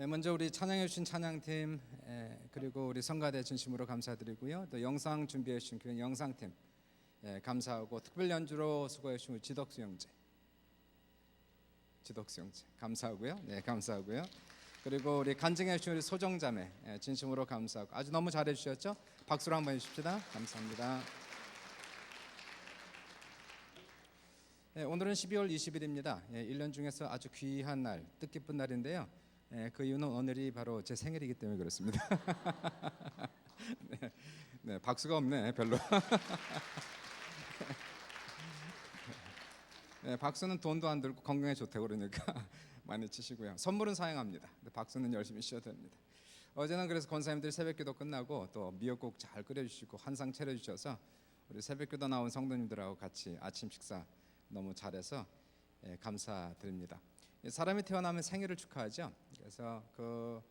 먼저 우리 찬양해 주신 찬양팀 그리고 우리 성가대 진심으로 감사드리고요. 또 영상 준비해 주신 교회 영상팀 감사하고 특별 연주로 수고해 주신 우리 지덕수 형제 감사하고요. 네, 감사하고요. 그리고 우리 간증해 주신 우리 소정자매 진심으로 감사하고 아주 너무 잘해 주셨죠? 박수로 한번 해주십시다. 감사합니다. 오늘은 12월 20일입니다. 1년 중에서 아주 귀한 날, 뜻깊은 날인데요. 그 이유는 오늘이 바로 제 생일이기 때문에 그렇습니다. 네, 박수가 없네 별로. 네, 박수는 돈도 안 들고 건강에 좋다고 그러니까 많이 치시고요. 선물은 사양합니다. 근데 박수는 열심히 쉬어야 됩니다. 어제는 그래서 권사님들이 새벽기도 끝나고 또 미역국 잘 끓여주시고 한상 차려주셔서 우리 새벽기도 나온 성도님들하고 같이 아침 식사 너무 잘해서 감사드립니다. 사람이 태어나면 생일을 축하하죠. 그래서 그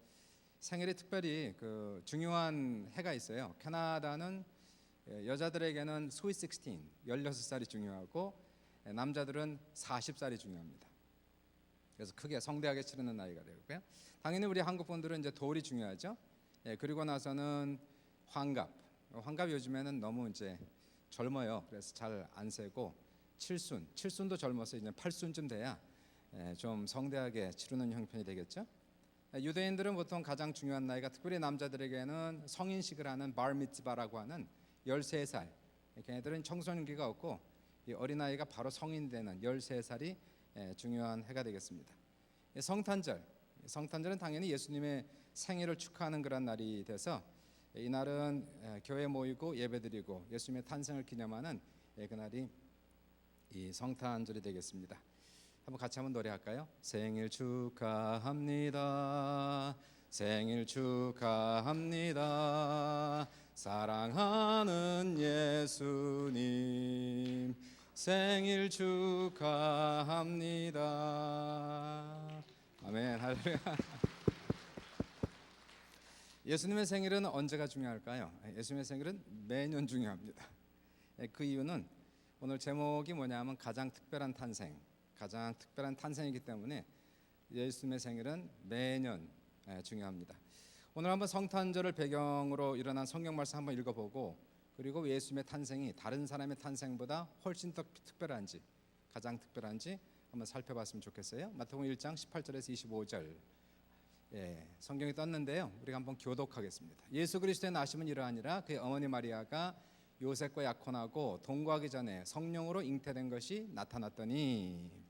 생일이 특별히 그 중요한 해가 있어요. 캐나다는 여자들에게는 스윗 16, 16살이 중요하고 남자들은 40살이 중요합니다. 그래서 크게 성대하게 치르는 나이가 되고요. 당연히 우리 한국 분들은 이제 돌이 중요하죠. 그리고 나서는 환갑 요즘에는 너무 이제 젊어요. 그래서 잘 안 세고 칠순도 젊어서 이제 8순쯤 돼야 좀 성대하게 치르는 형편이 되겠죠. 유대인들은 보통 가장 중요한 나이가 특별히 남자들에게는 성인식을 하는 바르미츠바라고 하는 13살. 걔네들은 청소년기가 없고 이 어린아이가 바로 성인 되는 13살이 중요한 해가 되겠습니다. 성탄절은 당연히 예수님의 생일을 축하하는 그런 날이 돼서 이날은 교회 모이고 예배드리고 예수님의 탄생을 기념하는 그날이 이 성탄절이 되겠습니다. 한번 같이 한번 노래할까요? 생일 축하합니다. 생일 축하합니다. 사랑하는 예수님 생일 축하합니다. 아멘. 할렐루야. 예수님의 생일은 언제가 중요할까요? 예수님의 생일은 매년 중요합니다. 그 이유는 오늘 제목이 뭐냐면 가장 특별한 탄생이기 때문에 예수님의 생일은 매년 중요합니다. 오늘 한번 성탄절을 배경으로 일어난 성경 말씀 한번 읽어보고 그리고 예수님의 탄생이 다른 사람의 탄생보다 훨씬 더 특별한지 가장 특별한지 한번 살펴봤으면 좋겠어요. 마태복음 1장 18절에서 25절 성경이 떴는데요. 우리가 한번 교독하겠습니다. 예수 그리스도의 나심은 이러하니라 그의 어머니 마리아가 요셉과 약혼하고 동거하기 전에 성령으로 잉태된 것이 나타났더니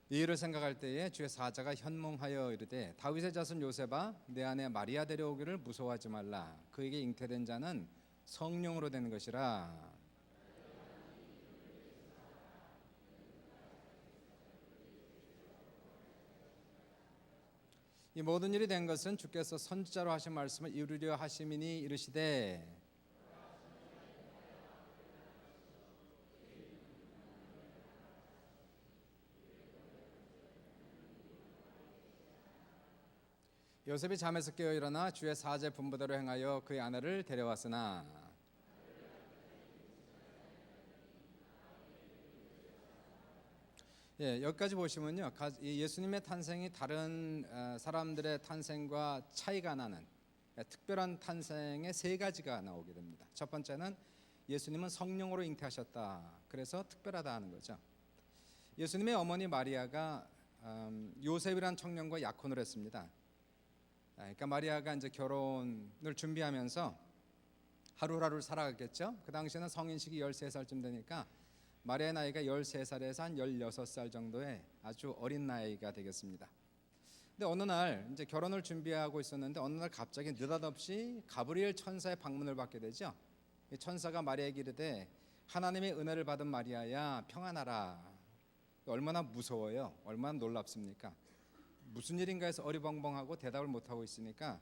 이 일을 생각할 때에 주의 사자가 현몽하여 이르되 다윗의 자손 요셉아 내 아내 마리아 데려오기를 무서워하지 말라 그에게 잉태된 자는 성령으로 되는 것이라. 이 모든 일이 된 것은 주께서 선지자로 하신 말씀을 이루려 하심이니 이르시되 요셉이 잠에서 깨어 일어나 주의 사제 분부대로 행하여 그의 아내를 데려왔으나 여기까지 보시면요. 예수님의 탄생이 다른 사람들의 탄생과 차이가 나는 특별한 탄생의 세 가지가 나오게 됩니다. 첫 번째는 예수님은 성령으로 잉태하셨다. 그래서 특별하다 하는 거죠. 예수님의 어머니 마리아가 요셉이란 청년과 약혼을 했습니다. 그러니까 마리아가 이제 결혼을 준비하면서 하루하루를 살아갔겠죠. 그 당시에는 성인식이 13살쯤 되니까 마리아의 나이가 13살에서 한 16살 정도의 아주 어린 나이가 되겠습니다. 근데 어느 날 이제 결혼을 준비하고 있었는데 어느 날 갑자기 느닷없이 가브리엘 천사의 방문을 받게 되죠. 이 천사가 마리아에게 이르되 하나님의 은혜를 받은 마리아야 평안하라. 얼마나 무서워요. 얼마나 놀랍습니까? 무슨 일인가 해서 어리벙벙하고 대답을 못하고 있으니까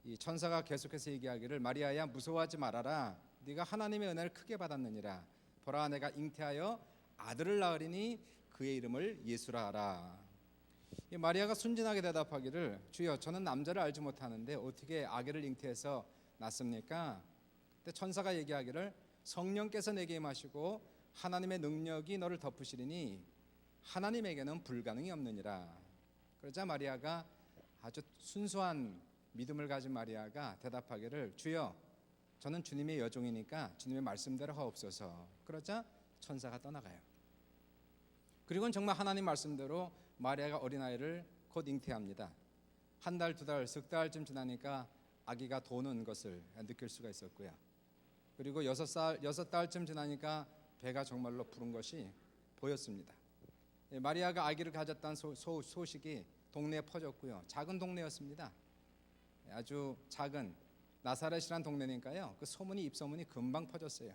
이 천사가 계속해서 얘기하기를 마리아야 무서워하지 말아라. 네가 하나님의 은혜를 크게 받았느니라. 보라 내가 잉태하여 아들을 낳으리니 그의 이름을 예수라 하라. 이 마리아가 순진하게 대답하기를 주여 저는 남자를 알지 못하는데 어떻게 아기를 잉태해서 낳습니까? 그때 천사가 얘기하기를 성령께서 내게 임하시고 하나님의 능력이 너를 덮으시리니 하나님에게는 불가능이 없느니라. 그러자 마리아가 아주 순수한 믿음을 가진 마리아가 대답하기를 주여 저는 주님의 여종이니까 주님의 말씀대로 하옵소서. 그러자 천사가 떠나가요. 그리고는 정말 하나님 말씀대로 마리아가 어린아이를 곧 잉태합니다. 한 달, 두 달, 석 달쯤 지나니까 아기가 도는 것을 느낄 수가 있었고요. 그리고 6달쯤 지나니까 배가 정말로 부른 것이 보였습니다. 마리아가 아기를 가졌다는 소식이 동네에 퍼졌고요. 작은 동네였습니다. 아주 작은 나사렛이란 동네니까요. 그 소문이 입소문이 금방 퍼졌어요.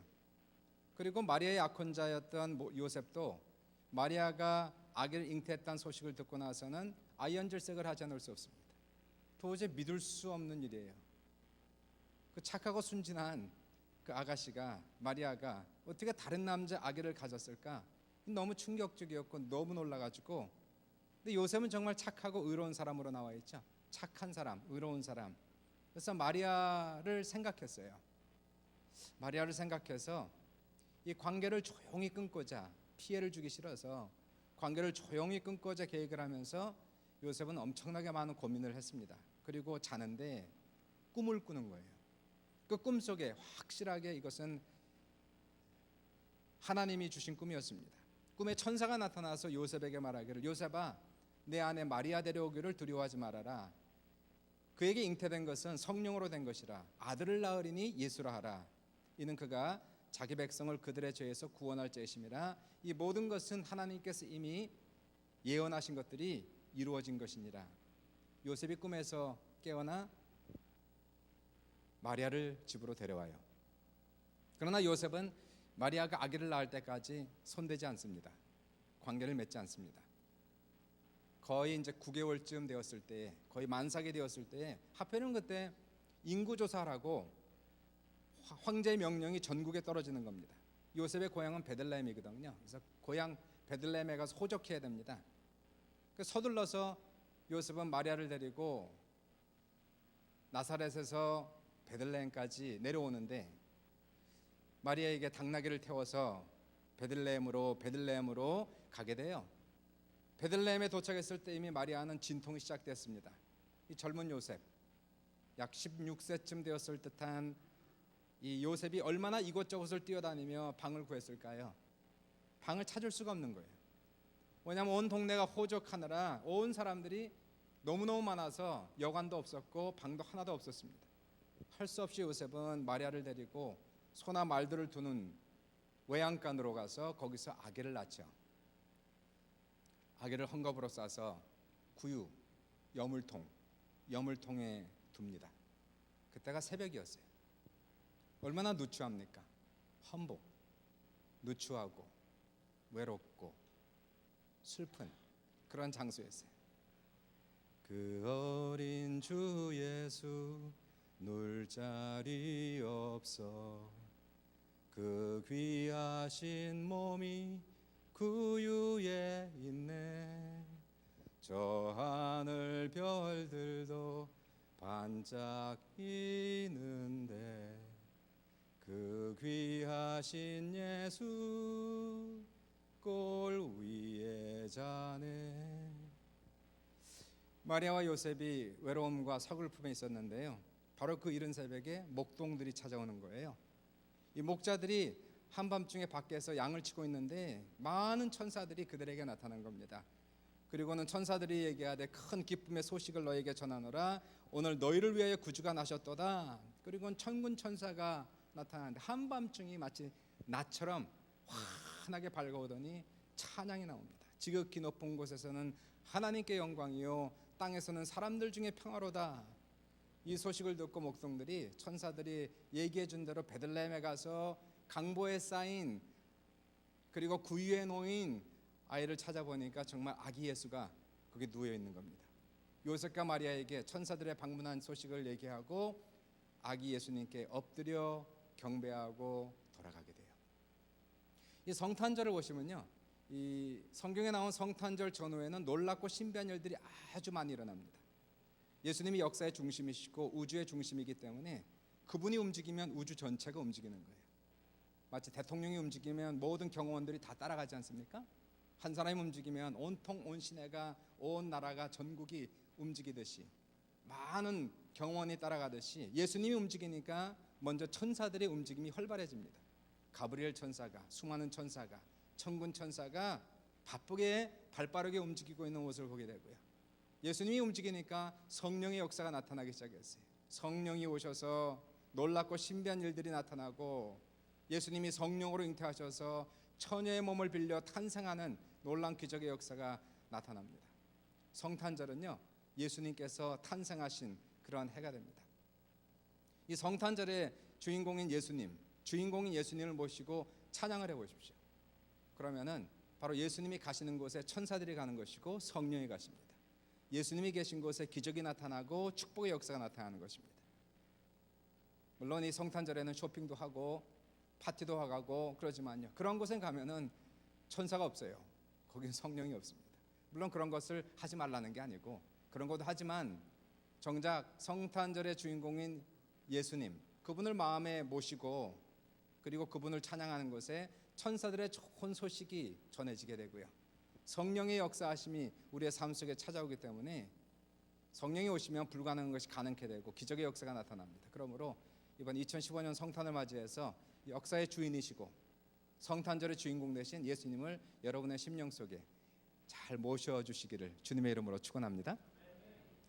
그리고 마리아의 약혼자였던 요셉도 마리아가 아기를 잉태했다는 소식을 듣고 나서는 아이언질색을 하지 않을 수 없습니다. 도저히 믿을 수 없는 일이에요. 그 착하고 순진한 그 아가씨가 마리아가 어떻게 다른 남자 아기를 가졌을까? 너무 충격적이었고 너무 놀라가지고. 근데 요셉은 정말 착하고 의로운 사람으로 나와 있죠. 착한 사람, 의로운 사람. 그래서 마리아를 생각했어요. 마리아를 생각해서 이 관계를 조용히 끊고자, 피해를 주기 싫어서 관계를 조용히 끊고자 계획을 하면서 요셉은 엄청나게 많은 고민을 했습니다. 그리고 자는데 꿈을 꾸는 거예요. 그 꿈 속에 확실하게 이것은 하나님이 주신 꿈이었습니다. 꿈에 천사가 나타나서 요셉에게 말하기를 요셉아 내 아내 마리아 데려오기를 두려워하지 말아라. 그에게 잉태된 것은 성령으로 된 것이라. 아들을 낳으리니 예수라 하라. 이는 그가 자기 백성을 그들의 죄에서 구원할 죄심이라. 이 모든 것은 하나님께서 이미 예언하신 것들이 이루어진 것이니라. 요셉이 꿈에서 깨어나 마리아를 집으로 데려와요. 그러나 요셉은 마리아가 아기를 낳을 때까지 손대지 않습니다. 관계를 맺지 않습니다. 거의 이제 9개월쯤 되었을 때, 거의 만삭이 되었을 때, 하필이면 그때 인구조사라고 황제의 명령이 전국에 떨어지는 겁니다. 요셉의 고향은 베들레헴이거든요. 그래서 고향 베들레헴에 가서 호적해야 됩니다. 서둘러서 요셉은 마리아를 데리고 나사렛에서 베들레헴까지 내려오는데 마리아에게 당나귀를 태워서 베들레헴으로 가게 돼요. 베들레헴에 도착했을 때 이미 마리아는 진통이 시작됐습니다. 이 젊은 요셉, 약 16세쯤 되었을 듯한 이 요셉이 얼마나 이곳저곳을 뛰어다니며 방을 구했을까요? 방을 찾을 수가 없는 거예요. 왜냐하면 온 동네가 호적하느라 온 사람들이 너무너무 많아서 여관도 없었고 방도 하나도 없었습니다. 할 수 없이 요셉은 마리아를 데리고 소나 말들을 두는 외양간으로 가서 거기서 아기를 낳죠. 아기를 헝겊으로 싸서 구유, 여물통에 둡니다. 그때가 새벽이었어요. 얼마나 누추합니까? 험복, 누추하고 외롭고 슬픈 그런 장소였어요. 그 어린 주 예수 놀 자리 없어 그 귀하신 몸이 구유에 있네. 저 하늘 별들도 반짝이는데 그 귀하신 예수 골 위에 자네. 마리아와 요셉이 외로움과 서글픔에 있었는데요. 바로 그 이른 새벽에 목동들이 찾아오는 거예요. 이 목자들이 한밤중에 밖에서 양을 치고 있는데 많은 천사들이 그들에게 나타난 겁니다. 그리고는 천사들이 얘기하되 큰 기쁨의 소식을 너에게 전하노라. 오늘 너희를 위하여 구주가 나셨도다. 그리고는 천군 천사가 나타나는데 한밤중이 마치 낮처럼 환하게 밝아오더니 찬양이 나옵니다. 지극히 높은 곳에서는 하나님께 영광이요 땅에서는 사람들 중에 평화로다. 이 소식을 듣고 목동들이 천사들이 얘기해 준 대로 베들레헴에 가서 강보에 쌓인 그리고 구유에 놓인 아이를 찾아보니까 정말 아기 예수가 거기 누워 있는 겁니다. 요셉과 마리아에게 천사들의 방문한 소식을 얘기하고 아기 예수님께 엎드려 경배하고 돌아가게 돼요. 이 성탄절을 보시면요, 이 성경에 나온 성탄절 전후에는 놀랍고 신비한 일들이 아주 많이 일어납니다. 예수님이 역사의 중심이시고 우주의 중심이기 때문에 그분이 움직이면 우주 전체가 움직이는 거예요. 마치 대통령이 움직이면 모든 경호원들이 다 따라가지 않습니까? 한 사람이 움직이면 온통 온 시내가, 온 나라가, 전국이 움직이듯이, 많은 경호원이 따라가듯이 예수님이 움직이니까 먼저 천사들의 움직임이 활발해집니다. 가브리엘 천사가, 수많은 천사가, 천군 천사가 바쁘게 발빠르게 움직이고 있는 모습을 보게 되고요. 예수님이 움직이니까 성령의 역사가 나타나기 시작했어요. 성령이 오셔서 놀랍고 신비한 일들이 나타나고, 예수님이 성령으로 잉태하셔서 처녀의 몸을 빌려 탄생하는 놀라운 기적의 역사가 나타납니다. 성탄절은요, 예수님께서 탄생하신 그러한 해가 됩니다. 이 성탄절의 주인공인 예수님을 모시고 찬양을 해보십시오. 그러면은 바로 예수님이 가시는 곳에 천사들이 가는 것이고 성령이 가십니다. 예수님이 계신 곳에 기적이 나타나고 축복의 역사가 나타나는 것입니다. 물론 이 성탄절에는 쇼핑도 하고 파티도 하고 그러지만요, 그런 곳에 가면은 천사가 없어요. 거긴 성령이 없습니다. 물론 그런 것을 하지 말라는 게 아니고, 그런 것도 하지만 정작 성탄절의 주인공인 예수님, 그분을 마음에 모시고 그리고 그분을 찬양하는 곳에 천사들의 좋은 소식이 전해지게 되고요, 성령의 역사하심이 우리의 삶 속에 찾아오기 때문에 성령이 오시면 불가능한 것이 가능케 되고 기적의 역사가 나타납니다. 그러므로 이번 2015년 성탄을 맞이해서 역사의 주인이시고 성탄절의 주인공 되신 예수님을 여러분의 심령 속에 잘 모셔주시기를 주님의 이름으로 축원합니다.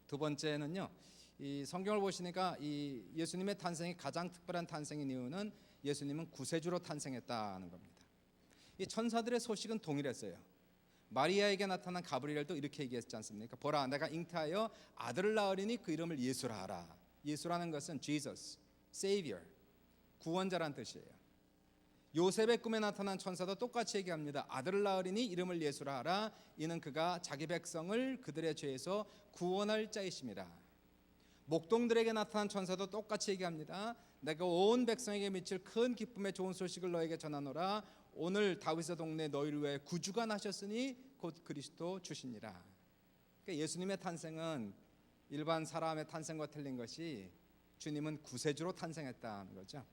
두 번째는요, 이 성경을 보시니까 이 예수님의 탄생이 가장 특별한 탄생인 이유는 예수님은 구세주로 탄생했다는 겁니다. 이 천사들의 소식은 동일했어요. 마리아에게 나타난 가브리엘도 이렇게 얘기했지 않습니까? 보라, 내가 잉태하여 아들을 낳으리니 그 이름을 예수라 하라. 예수라는 것은 Jesus, Savior, 구원자란 뜻이에요. 요셉의 꿈에 나타난 천사도 똑같이 얘기합니다. 아들을 낳으리니 이름을 예수라 하라. 이는 그가 자기 백성을 그들의 죄에서 구원할 자이심이라. 목동들에게 나타난 천사도 똑같이 얘기합니다. 내가 온 백성에게 미칠 큰 기쁨의 좋은 소식을 너에게 전하노라. 오늘 다윗의 동네 너희를 위해 구주가 나셨으니 곧 그리스도 주시니라. 그러니까 예수님의 탄생은 일반 사람의 탄생과 틀린 것이 주님은 구세주로 탄생했다는 거죠.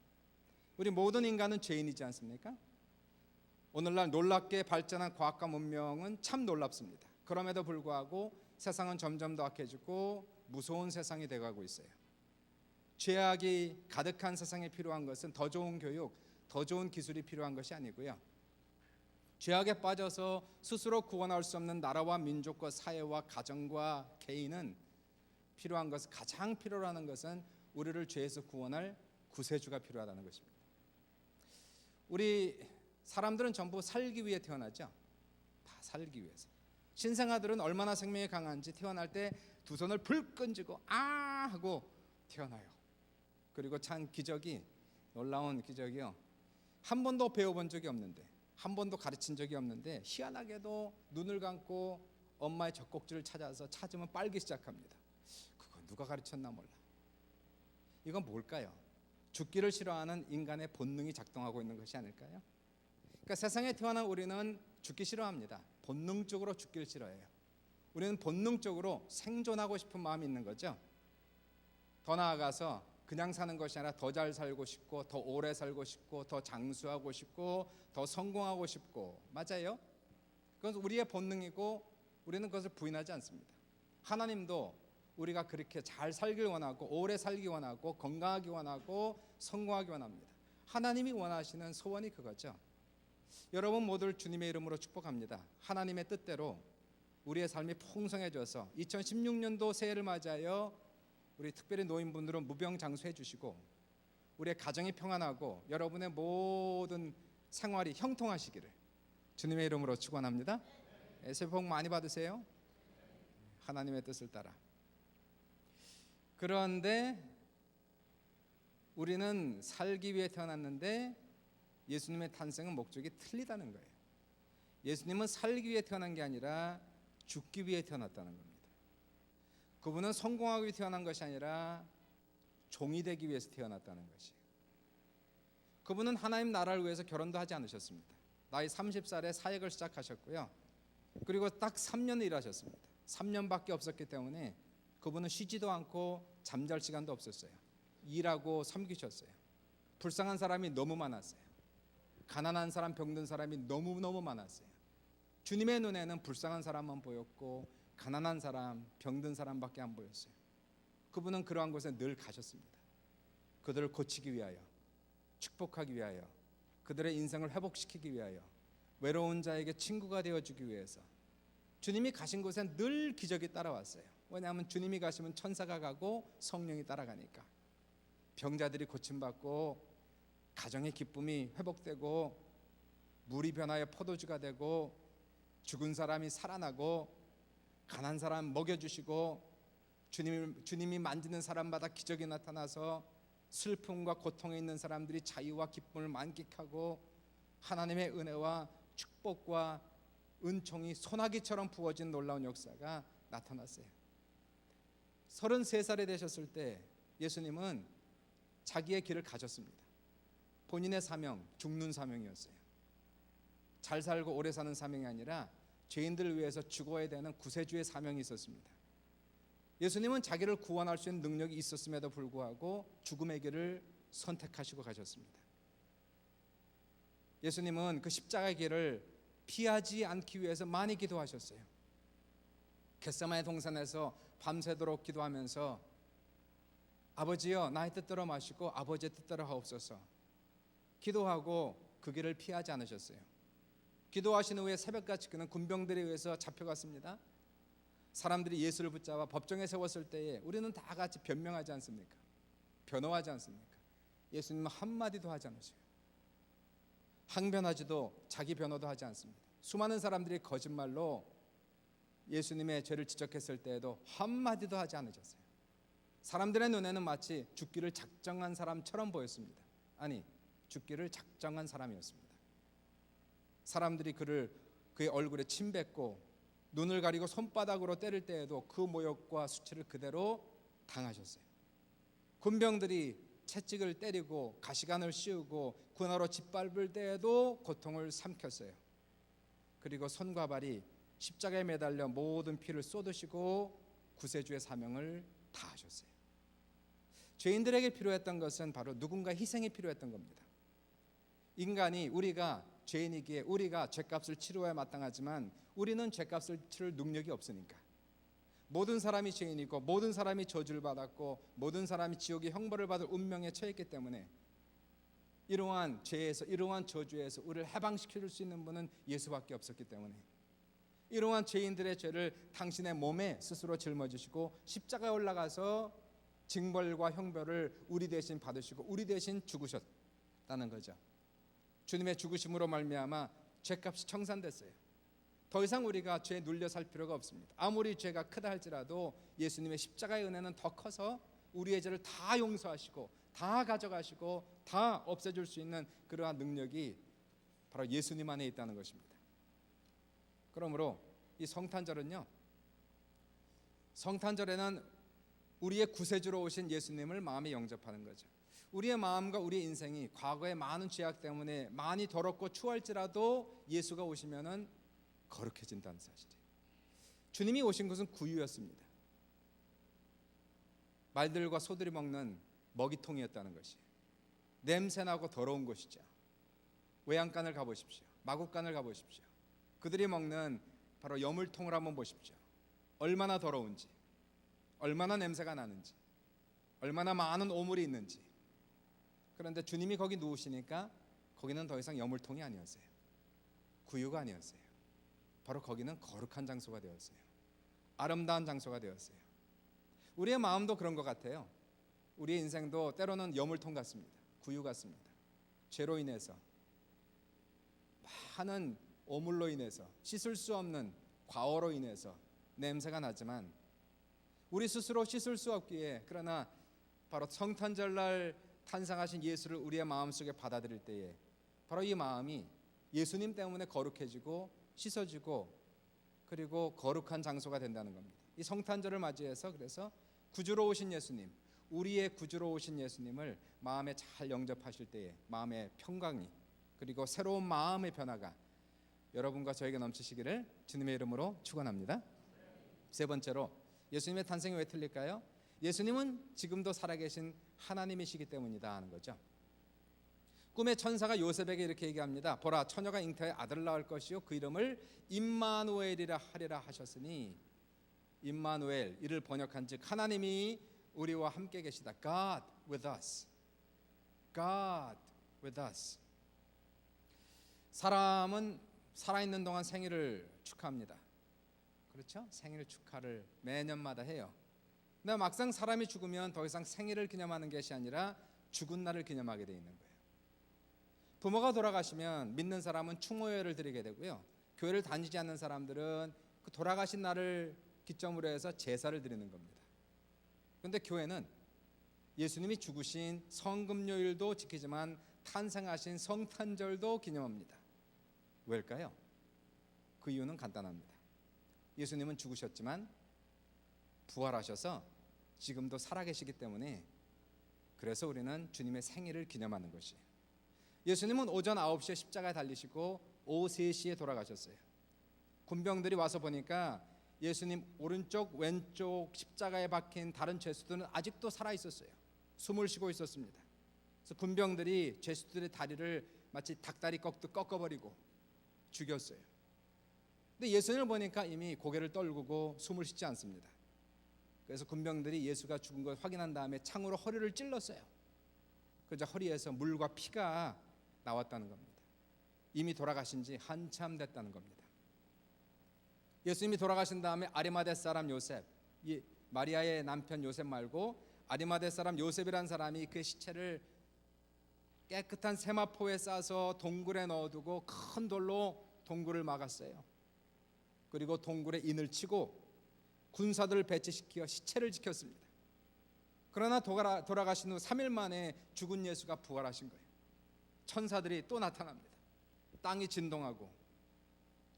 우리 모든 인간은 죄인이지 않습니까? 오늘날 놀랍게 발전한 과학과 문명은 참 놀랍습니다. 그럼에도 불구하고 세상은 점점 더 악해지고 무서운 세상이 되어가고 있어요. 죄악이 가득한 세상에 필요한 것은 더 좋은 교육, 더 좋은 기술이 필요한 것이 아니고요, 죄악에 빠져서 스스로 구원할 수 없는 나라와 민족과 사회와 가정과 개인은 필요한 것은, 가장 필요로 하는 것은 우리를 죄에서 구원할 구세주가 필요하다는 것입니다. 우리 사람들은 전부 살기 위해 태어나죠. 다 살기 위해서. 신생아들은 얼마나 생명이 강한지 태어날 때 두 손을 불 끈지고 아 하고 태어나요. 그리고 참 기적이, 놀라운 기적이요, 한 번도 배워본 적이 없는데, 한 번도 가르친 적이 없는데 희한하게도 눈을 감고 엄마의 젖꼭지를 찾으면 빨기 시작합니다. 그거 누가 가르쳤나 몰라. 이건 뭘까요? 죽기를 싫어하는 인간의 본능이 작동하고 있는 것이 아닐까요? 그러니까 세상에 태어난 우리는 죽기 싫어합니다. 본능적으로 죽기를 싫어해요. 우리는 본능적으로 생존하고 싶은 마음이 있는 거죠. 더 나아가서 그냥 사는 것이 아니라 더 잘 살고 싶고, 더 오래 살고 싶고, 더 장수하고 싶고, 더 성공하고 싶고. 맞아요? 그건 우리의 본능이고 우리는 그것을 부인하지 않습니다. 하나님도 우리가 그렇게 잘 살길 원하고, 오래 살기 원하고, 건강하기 원하고, 성공하기 원합니다. 하나님이 원하시는 소원이 그거죠. 여러분 모두를 주님의 이름으로 축복합니다. 하나님의 뜻대로 우리의 삶이 풍성해져서 2016년도 새해를 맞이하여 우리 특별히 노인분들은 무병장수해 주시고, 우리의 가정이 평안하고 여러분의 모든 생활이 형통하시기를 주님의 이름으로 축원합니다. 새해 복 많이 받으세요. 하나님의 뜻을 따라. 그런데 우리는 살기 위해 태어났는데 예수님의 탄생은 목적이 틀리다는 거예요. 예수님은 살기 위해 태어난 게 아니라 죽기 위해 태어났다는 겁니다. 그분은 성공하기 위해 태어난 것이 아니라 종이 되기 위해서 태어났다는 것이에요. 그분은 하나님 나라를 위해서 결혼도 하지 않으셨습니다. 나이 30살에 사역을 시작하셨고요, 그리고 딱 3년을 일하셨습니다. 3년밖에 없었기 때문에 그분은 쉬지도 않고 잠잘 시간도 없었어요. 일하고 섬기셨어요. 불쌍한 사람이 너무 많았어요. 가난한 사람, 병든 사람이 너무너무 많았어요. 주님의 눈에는 불쌍한 사람만 보였고 가난한 사람, 병든 사람밖에 안 보였어요. 그분은 그러한 곳에 늘 가셨습니다. 그들을 고치기 위하여, 축복하기 위하여, 그들의 인생을 회복시키기 위하여, 외로운 자에게 친구가 되어주기 위해서 주님이 가신 곳에 늘 기적이 따라왔어요. 왜냐하면 주님이 가시면 천사가 가고 성령이 따라가니까. 병자들이 고침받고 가정의 기쁨이 회복되고 물이 변하여 포도주가 되고 죽은 사람이 살아나고 가난한 사람 먹여주시고 주님이 만지는 사람마다 기적이 나타나서 슬픔과 고통에 있는 사람들이 자유와 기쁨을 만끽하고 하나님의 은혜와 축복과 은총이 소나기처럼 부어진 놀라운 역사가 나타났어요. 33살이 되셨을 때 예수님은 자기의 길을 가졌습니다. 본인의 사명, 죽는 사명이었어요. 잘 살고 오래 사는 사명이 아니라 죄인들을 위해서 죽어야 되는 구세주의 사명이 있었습니다. 예수님은 자기를 구원할 수 있는 능력이 있었음에도 불구하고 죽음의 길을 선택하시고 가셨습니다. 예수님은 그 십자가의 길을 피하지 않기 위해서 많이 기도하셨어요. 겟세마네 동산에서 밤새도록 기도하면서 아버지여 나의 뜻대로 마시고 아버지의 뜻대로 하옵소서 기도하고 그 길을 피하지 않으셨어요. 기도하신 후에 새벽같이 그는 군병들에 의해서 잡혀갔습니다. 사람들이 예수를 붙잡아 법정에 세웠을 때에 우리는 다 같이 변명하지 않습니까? 변호하지 않습니까? 예수님은 한마디도 하지 않으세요. 항변하지도 자기 변호도 하지 않습니다. 수많은 사람들이 거짓말로 예수님의 죄를 지적했을 때에도 한마디도 하지 않으셨어요. 사람들의 눈에는 마치 죽기를 작정한 사람처럼 보였습니다. 아니, 죽기를 작정한 사람이었습니다. 사람들이 그의 얼굴에 침 뱉고 눈을 가리고 손바닥으로 때릴 때에도 그 모욕과 수치를 그대로 당하셨어요. 군병들이 채찍을 때리고 가시관을 씌우고 군화로 짓밟을 때에도 고통을 삼켰어요. 그리고 손과 발이 십자가에 매달려 모든 피를 쏟으시고 구세주의 사명을 다하셨어요. 죄인들에게 필요했던 것은 바로 누군가 희생이 필요했던 겁니다. 인간이 우리가 죄인이기에 우리가 죄값을 치루어야 마땅하지만 우리는 죄값을 치를 능력이 없으니까 모든 사람이 죄인이고 모든 사람이 저주를 받았고 모든 사람이 지옥의 형벌을 받을 운명에 처했기 때문에 이러한 죄에서 이러한 저주에서 우리를 해방시킬 수 있는 분은 예수밖에 없었기 때문에 이러한 죄인들의 죄를 당신의 몸에 스스로 짊어지시고 십자가에 올라가서 징벌과 형벌을 우리 대신 받으시고 우리 대신 죽으셨다는 거죠. 주님의 죽으심으로 말미암아 죄값이 청산됐어요. 더 이상 우리가 죄에 눌려 살 필요가 없습니다. 아무리 죄가 크다 할지라도 예수님의 십자가의 은혜는 더 커서 우리의 죄를 다 용서하시고 다 가져가시고 다 없애줄 수 있는 그러한 능력이 바로 예수님 안에 있다는 것입니다. 그러므로 이 성탄절은요, 성탄절에는 우리의 구세주로 오신 예수님을 마음에 영접하는 거죠. 우리의 마음과 우리의 인생이 과거의 많은 죄악 때문에 많이 더럽고 추할지라도 예수가 오시면은 거룩해진다는 사실이에요. 주님이 오신 것은 구유였습니다. 말들과 소들이 먹는 먹이통이었다는 것이 냄새나고 더러운 곳이죠. 외양간을 가보십시오. 마국간을 가보십시오. 그들이 먹는 바로 여물통을 한번 보십시오. 얼마나 더러운지, 얼마나 냄새가 나는지, 얼마나 많은 오물이 있는지. 그런데 주님이 거기 누우시니까 거기는 더 이상 여물통이 아니었어요. 구유가 아니었어요. 바로 거기는 거룩한 장소가 되었어요. 아름다운 장소가 되었어요. 우리의 마음도 그런 것 같아요. 우리의 인생도 때로는 여물통 같습니다. 구유 같습니다. 죄로 인해서 많은 오물로 인해서 씻을 수 없는 과오로 인해서 냄새가 나지만 우리 스스로 씻을 수 없기에 그러나 바로 성탄절날 탄생하신 예수를 우리의 마음속에 받아들일 때에 바로 이 마음이 예수님 때문에 거룩해지고 씻어지고 그리고 거룩한 장소가 된다는 겁니다. 이 성탄절을 맞이해서 그래서 구주로 오신 예수님, 우리의 구주로 오신 예수님을 마음에 잘 영접하실 때에 마음의 평강이 그리고 새로운 마음의 변화가 여러분과 저에게 넘치시기를 주님의 이름으로 축원합니다. 세 번째로 예수님의 탄생이 왜 틀릴까요? 예수님은 지금도 살아계신 하나님이시기 때문이다 하는 거죠. 꿈의 천사가 요셉에게 이렇게 얘기합니다. 보라, 처녀가 잉태하여 아들을 낳을 것이요 그 이름을 임마누엘이라 하리라 하셨으니, 임마누엘, 이를 번역한즉 하나님이 우리와 함께 계시다. God with us. God with us. 사람은 살아있는 동안 생일을 축하합니다. 그렇죠? 생일 축하를 매년마다 해요. 근데 막상 사람이 죽으면 더 이상 생일을 기념하는 것이 아니라 죽은 날을 기념하게 되어 있는 거예요. 부모가 돌아가시면 믿는 사람은 추모예를 드리게 되고요, 교회를 다니지 않는 사람들은 그 돌아가신 날을 기점으로 해서 제사를 드리는 겁니다. 그런데 교회는 예수님이 죽으신 성금요일도 지키지만 탄생하신 성탄절도 기념합니다. 왜일까요? 그 이유는 간단합니다. 예수님은 죽으셨지만 부활하셔서 지금도 살아계시기 때문에, 그래서 우리는 주님의 생일을 기념하는 것이에요. 예수님은 오전 9시에 십자가에 달리시고 오후 3시에 돌아가셨어요. 군병들이 와서 보니까 예수님 오른쪽 왼쪽 십자가에 박힌 다른 죄수들은 아직도 살아있었어요. 숨을 쉬고 있었습니다. 그래서 군병들이 죄수들의 다리를 마치 닭다리 꺾듯 꺾어버리고 죽였어요. 근데 예수님을 보니까 이미 고개를 떨구고 숨을 쉬지 않습니다. 그래서 군병들이 예수가 죽은 걸 확인한 다음에 창으로 허리를 찔렀어요. 그래서 허리에서 물과 피가 나왔다는 겁니다. 이미 돌아가신 지 한참 됐다는 겁니다. 예수님이 돌아가신 다음에 아리마대 사람 요셉, 이 마리아의 남편 요셉 말고 아리마대 사람 요셉이라는 사람이 그 시체를 깨끗한 세마포에 싸서 동굴에 넣어두고 큰 돌로 동굴을 막았어요. 그리고 동굴에 인을 치고 군사들을 배치시켜 시체를 지켰습니다. 그러나 돌아가신 후 3일 만에 죽은 예수가 부활하신 거예요. 천사들이 또 나타납니다. 땅이 진동하고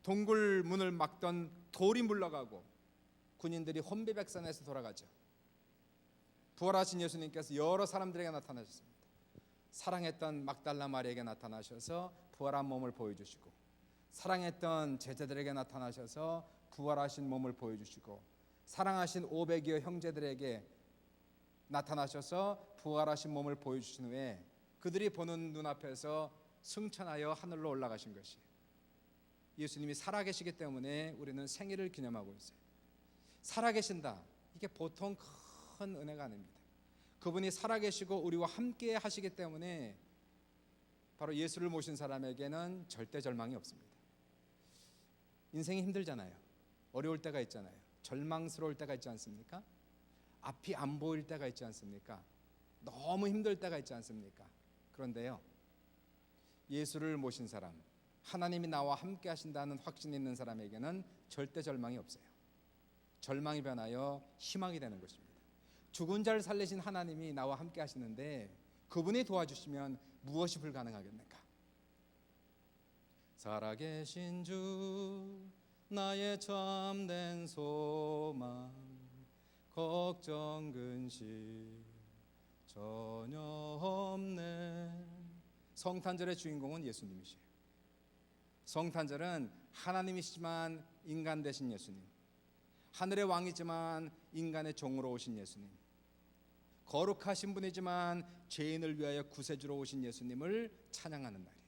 동굴 문을 막던 돌이 물러가고 군인들이 혼비백산해서 돌아가죠. 부활하신 예수님께서 여러 사람들에게 나타나셨습니다. 사랑했던 막달라 마리아에게 나타나셔서 부활한 몸을 보여주시고, 사랑했던 제자들에게 나타나셔서 부활하신 몸을 보여주시고, 사랑하신 500여 형제들에게 나타나셔서 부활하신 몸을 보여주신 후에 그들이 보는 눈앞에서 승천하여 하늘로 올라가신 것이에요. 예수님이 살아계시기 때문에 우리는 생일을 기념하고 있어요. 살아계신다, 이게 보통 큰 은혜가 아닙니다. 그분이 살아계시고 우리와 함께 하시기 때문에 바로 예수를 모신 사람에게는 절대 절망이 없습니다. 인생이 힘들잖아요. 어려울 때가 있잖아요. 절망스러울 때가 있지 않습니까? 앞이 안 보일 때가 있지 않습니까? 너무 힘들 때가 있지 않습니까? 그런데요, 예수를 모신 사람, 하나님이 나와 함께 하신다는 확신이 있는 사람에게는 절대 절망이 없어요. 절망이 변하여 희망이 되는 것입니다. 죽은 자를 살리신 하나님이 나와 함께 하시는데 그분이 도와주시면 무엇이 불가능하겠습니까? 살아계신 주 나의 참된 소망, 걱정 근심 전혀 없네. 성탄절의 주인공은 예수님이시에요. 성탄절은 하나님이시지만 인간 되신 예수님, 하늘의 왕이지만 인간의 종으로 오신 예수님, 거룩하신 분이지만 죄인을 위하여 구세주로 오신 예수님을 찬양하는 날이에요.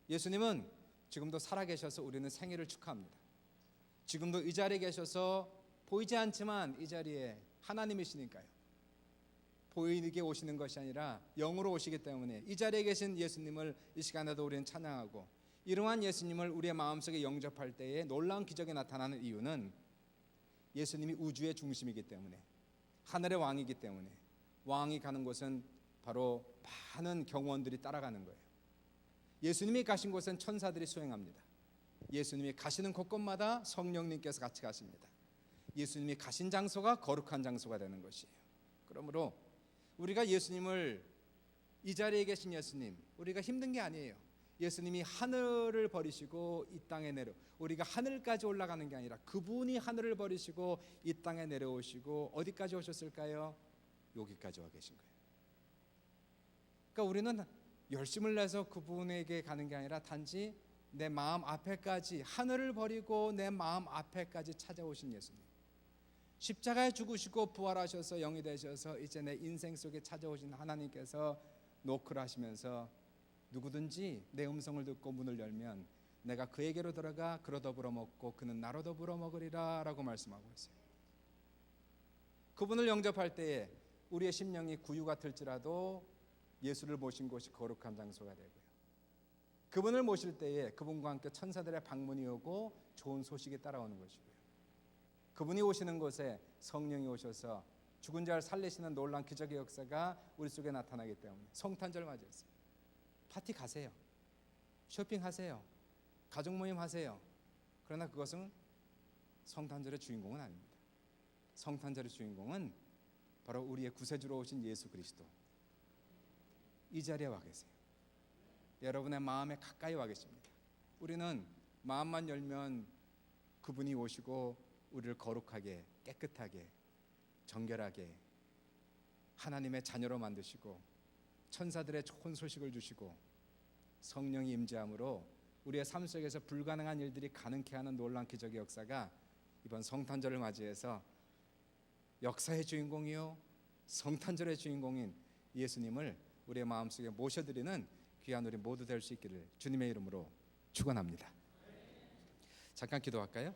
예수님은 지금도 살아계셔서 우리는 생일을 축하합니다. 지금도 이 자리에 계셔서 보이지 않지만 이 자리에 하나님이시니까요, 보이게 오시는 것이 아니라 영으로 오시기 때문에 이 자리에 계신 예수님을 이 시간에도 우리는 찬양하고, 이러한 예수님을 우리의 마음속에 영접할 때에 놀라운 기적이 나타나는 이유는 예수님이 우주의 중심이기 때문에, 하늘의 왕이기 때문에, 왕이 가는 곳은 바로 많은 경원들이 따라가는 거예요. 예수님이 가신 곳은 천사들이 수행합니다. 예수님이 가시는 곳곳마다 성령님께서 같이 가십니다. 예수님이 가신 장소가 거룩한 장소가 되는 것이에요. 그러므로 우리가 예수님을, 이 자리에 계신 예수님, 우리가 힘든 게 아니에요. 예수님이 하늘을 버리시고 이 땅에 내려, 우리가 하늘까지 올라가는 게 아니라 그분이 하늘을 버리시고 이 땅에 내려오시고 어디까지 오셨을까요? 여기까지 와 계신 거예요. 그러니까 우리는 열심을 내서 그분에게 가는 게 아니라 단지 내 마음 앞에까지, 하늘을 버리고 내 마음 앞에까지 찾아오신 예수님, 십자가에 죽으시고 부활하셔서 영이 되셔서 이제 내 인생 속에 찾아오신 하나님께서 노크를 하시면서 누구든지 내 음성을 듣고 문을 열면 내가 그에게로 들어가 그로 더불어 먹고 그는 나로 더불어 먹으리라 라고 말씀하고 있어요. 그분을 영접할 때에 우리의 심령이 구유 같을지라도 예수를 모신 곳이 거룩한 장소가 되고요. 그분을 모실 때에 그분과 함께 천사들의 방문이 오고 좋은 소식이 따라오는 것이고요. 그분이 오시는 곳에 성령이 오셔서 죽은 자를 살리시는 놀라운 기적의 역사가 우리 속에 나타나기 때문에 성탄절 맞이했어요. 파티 가세요. 쇼핑하세요. 가족 모임 하세요. 그러나 그것은 성탄절의 주인공은 아닙니다. 성탄절의 주인공은 바로 우리의 구세주로 오신 예수 그리스도. 이 자리에 와 계세요. 여러분의 마음에 가까이 와 계십니다. 우리는 마음만 열면 그분이 오시고 우리를 거룩하게, 깨끗하게, 정결하게 하나님의 자녀로 만드시고 천사들의 좋은 소식을 주시고 성령이 임재함으로 우리의 삶 속에서 불가능한 일들이 가능케 하는 놀라운 기적의 역사가 이번 성탄절을 맞이해서 역사의 주인공이요 성탄절의 주인공인 예수님을 우리의 마음속에 모셔드리는 귀한 우리 모두 될 수 있기를 주님의 이름으로 축원합니다. 잠깐 기도할까요?